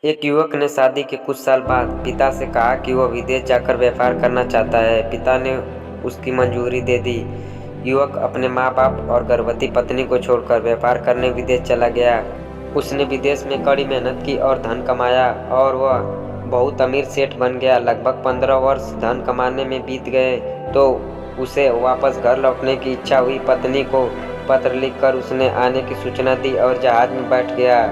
एक युवक ने शादी के कुछ साल बाद पिता से कहा कि वह विदेश जाकर व्यापार करना चाहता है। पिता ने उसकी मंजूरी दे दी। युवक अपने माँ बाप और गर्भवती पत्नी को छोड़कर व्यापार करने विदेश चला गया। उसने विदेश में कड़ी मेहनत की और धन कमाया और वह बहुत अमीर सेठ बन गया। लगभग 15 वर्ष धन कमाने में बीत गए तो उसे वापस घर लौटने की इच्छा हुई। पत्नी को पत्र लिखकर उसने आने की सूचना दी और जहाज में बैठ गया।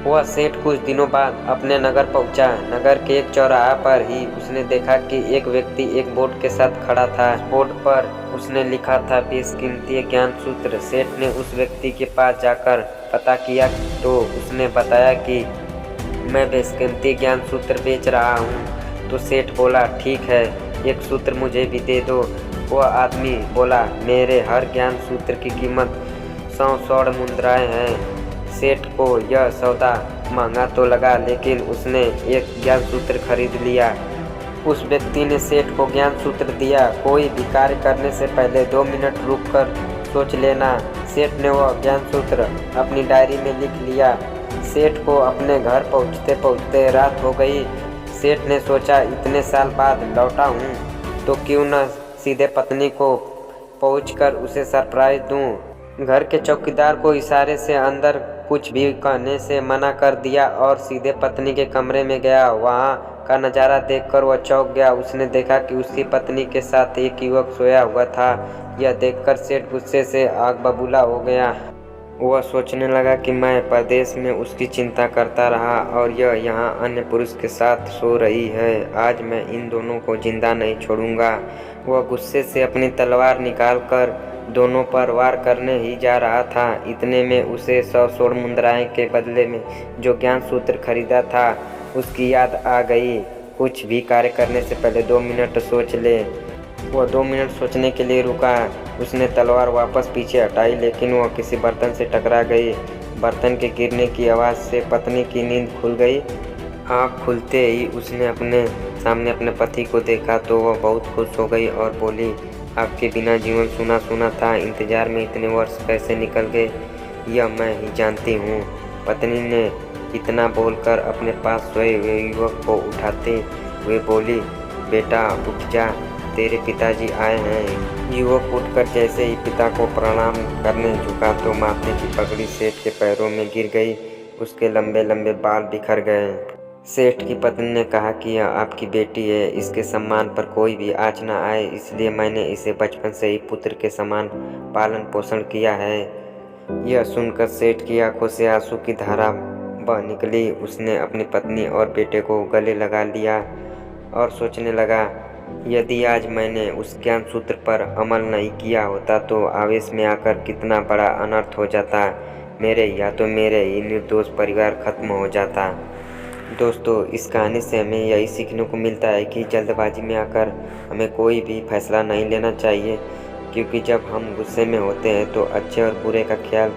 वह सेठ कुछ दिनों बाद अपने नगर पहुंचा। नगर के एक चौराहा पर ही उसने देखा कि एक व्यक्ति एक बोर्ड के साथ खड़ा था। बोर्ड पर उसने लिखा था बेशकीमती ज्ञान सूत्र। सेठ ने उस व्यक्ति के पास जाकर पता किया तो उसने बताया कि मैं बेशकीमती ज्ञान सूत्र बेच रहा हूँ। तो सेठ बोला, ठीक है, एक सूत्र मुझे भी दे दो। वह आदमी बोला, मेरे हर ज्ञान सूत्र की कीमत 100 स्वर्ण मुद्राएं हैं। सेठ को यह सौदा महंगा तो लगा, लेकिन उसने एक ज्ञान सूत्र खरीद लिया। उस व्यक्ति ने सेठ को ज्ञान सूत्र दिया, कोई भी कार्य करने से पहले 2 मिनट रुककर सोच लेना। सेठ ने वह ज्ञान सूत्र अपनी डायरी में लिख लिया। सेठ को अपने घर पहुंचते पहुंचते रात हो गई। सेठ ने सोचा, इतने साल बाद लौटा हूँ तो क्यों न सीधे पत्नी को पहुंचकर उसे सरप्राइज दूँ। घर के चौकीदार को इशारे से अंदर कुछ भी कहने से मना कर दिया और सीधे पत्नी के कमरे में गया। वहाँ का नज़ारा देखकर वह चौंक गया। उसने देखा कि उसकी पत्नी के साथ एक युवक सोया हुआ था। यह देखकर सेठ गुस्से से आग बबूला हो गया। वह सोचने लगा कि मैं परदेश में उसकी चिंता करता रहा और यह यहाँ अन्य पुरुष के साथ सो रही है। आज मैं इन दोनों को जिंदा नहीं छोड़ूंगा। वह गुस्से से अपनी तलवार निकालकर दोनों पर वार करने ही जा रहा था। इतने में उसे 100 स्वर्ण मुद्राएं के बदले में जो ज्ञान सूत्र खरीदा था उसकी याद आ गई। कुछ भी कार्य करने से पहले 2 मिनट सोच ले। वह 2 मिनट सोचने के लिए रुका। उसने तलवार वापस पीछे हटाई, लेकिन वह किसी बर्तन से टकरा गई। बर्तन के गिरने की आवाज़ से पत्नी की नींद खुल गई। आँख खुलते ही उसने अपने सामने अपने पति को देखा तो वह बहुत खुश हो गई और बोली, आपके बिना जीवन सूना सूना था। इंतजार में इतने वर्ष कैसे निकल गए यह मैं ही जानती हूँ। पत्नी ने इतना बोलकर अपने पास सोए हुए युवक को उठाते हुए बोली, बेटा उठ जा, तेरे पिताजी आए हैं। युवक उठकर जैसे ही पिता को प्रणाम करने झुका तो माथे की पगड़ी सेठ के पैरों में गिर गई। उसके लंबे लंबे बाल बिखर गए। सेठ की पत्नी ने कहा कि यह आपकी बेटी है, इसके सम्मान पर कोई भी आँच न आए, इसलिए मैंने इसे बचपन से ही पुत्र के समान पालन पोषण किया है। यह सुनकर सेठ की आंखों से आंसू की धारा बह निकली। उसने अपनी पत्नी और बेटे को गले लगा लिया और सोचने लगा, यदि आज मैंने उस ज्ञान सूत्र पर अमल नहीं किया होता तो आवेश में आकर कितना बड़ा अनर्थ हो जाता। मेरे या तो मेरे ही निर्दोष परिवार खत्म हो जाता। दोस्तों, इस कहानी से हमें यही सीखने को मिलता है कि जल्दबाजी में आकर हमें कोई भी फैसला नहीं लेना चाहिए, क्योंकि जब हम गुस्से में होते हैं तो अच्छे और बुरे का ख्याल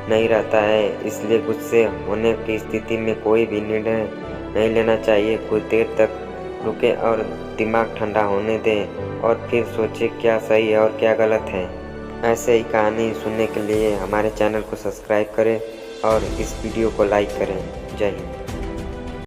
नहीं रहता है। इसलिए गुस्से होने की स्थिति में कोई भी निर्णय नहीं लेना चाहिए। कुछ देर तक रुके और दिमाग ठंडा होने दें और फिर सोचें क्या सही है और क्या गलत है। ऐसे ही कहानी सुनने के लिए हमारे चैनल को सब्सक्राइब करें और इस वीडियो को लाइक करें। जय हिंद।